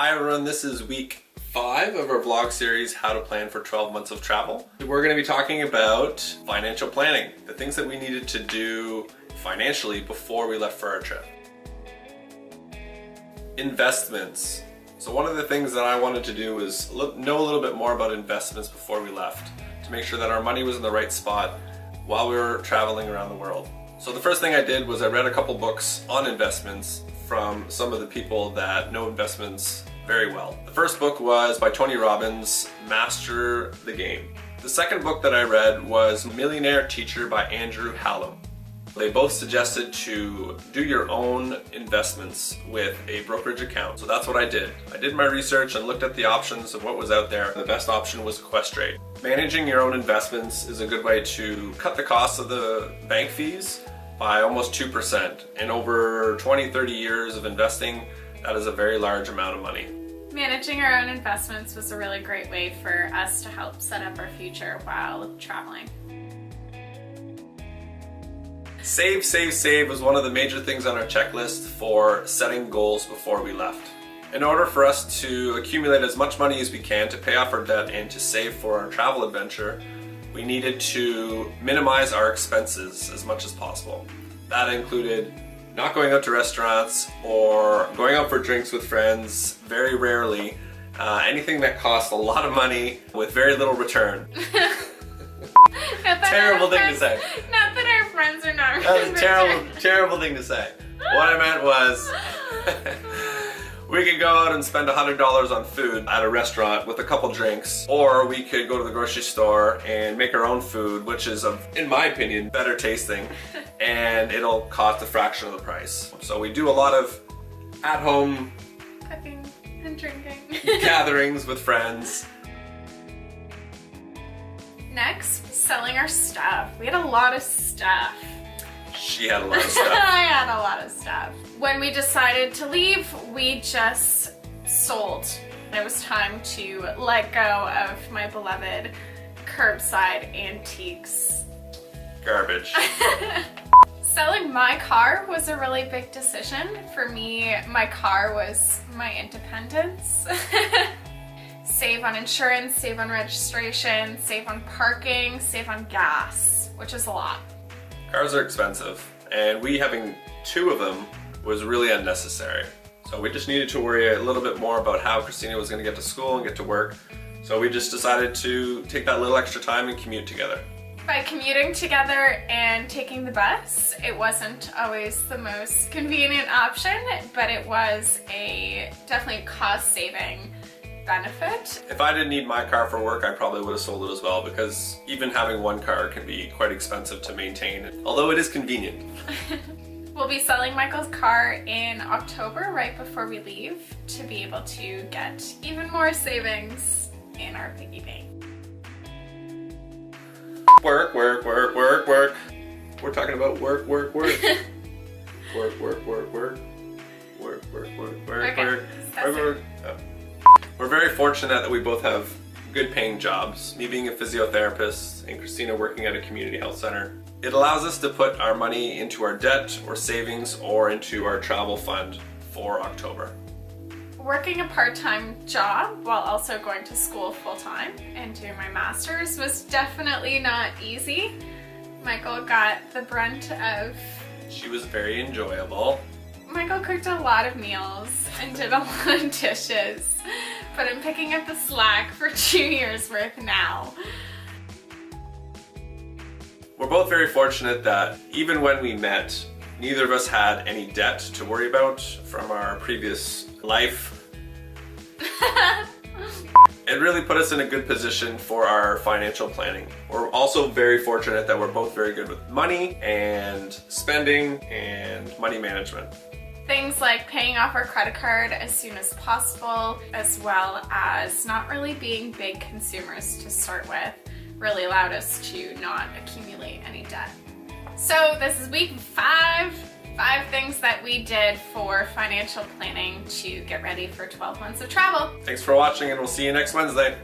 Hi everyone, this is week 5 of our vlog series, How to Plan for 12 Months of Travel. We're going to be talking about financial planning, the things that we needed to do financially before we left for our trip. Investments. So one of the things that I wanted to do was know a little bit more about investments before we left, to make sure that our money was in the right spot while we were traveling around the world. So the first thing I did was I read a couple books on investments from some of the people that know investments very well. The first book was by Tony Robbins, Master the Game. The second book that I read was Millionaire Teacher by Andrew Hallam. They both suggested to do your own investments with a brokerage account. So that's what I did. I did my research and looked at the options of what was out there. The best option was Questrade. Managing your own investments is a good way to cut the cost of the bank fees by almost 2%. And over 20-30 years of investing, that is a very large amount of money. Managing our own investments was a really great way for us to help set up our future while traveling. Save, save, save was one of the major things on our checklist for setting goals before we left. In order for us to accumulate as much money as we can to pay off our debt and to save for our travel adventure, we needed to minimize our expenses as much as possible. That included not going out to restaurants or going out for drinks with friends, very rarely. Anything that costs a lot of money with very little return. Terrible thing to say. Not that our friends are not That was a terrible thing to say. What I meant was, we could go out and spend $100 on food at a restaurant with a couple drinks, or we could go to the grocery store and make our own food, which is, in my opinion, better tasting, and it'll cost a fraction of the price. So we do a lot of at-home cooking and drinking gatherings with friends. Next, selling our stuff. We had a lot of stuff. She had a lot of stuff. I had a lot of stuff. When we decided to leave, we just sold. It was time to let go of my beloved curbside antiques. Garbage. Selling my car was a really big decision. For me, my car was my independence. Save on insurance, save on registration, save on parking, save on gas, which is a lot. Cars are expensive, and we having 2 of them was really unnecessary. So we just needed to worry a little bit more about how Christina was going to get to school and get to work. So we just decided to take that little extra time and commute together. By commuting together and taking the bus, it wasn't always the most convenient option, but it was a definitely cost-saving benefit. If I didn't need my car for work, I probably would have sold it as well, because even having one car can be quite expensive to maintain, although it is convenient. We'll be selling Michael's car in October, right before we leave, to be able to get even more savings in our piggy bank. Work, work, work, work, work. We're talking about work, work, work. Work, work, work, work. Work, work, work, work, Okay. work. Work, work. Oh. We're very fortunate that we both have good paying jobs, me being a physiotherapist and Christina working at a community health center. It allows us to put our money into our debt or savings or into our travel fund for October. Working a part-time job while also going to school full-time and doing my master's was definitely not easy. Michael got the brunt of... She was very enjoyable. Michael cooked a lot of meals and did a lot of dishes, but I'm picking up the slack for 2 years worth now. We're both very fortunate that even when we met, neither of us had any debt to worry about from our previous life. It really put us in a good position for our financial planning. We're also very fortunate that we're both very good with money and spending and money management. Things like paying off our credit card as soon as possible, as well as not really being big consumers to start with, really allowed us to not accumulate any debt. So this is week 5. 5 things that we did for financial planning to get ready for 12 months of travel. Thanks for watching, and we'll see you next Wednesday.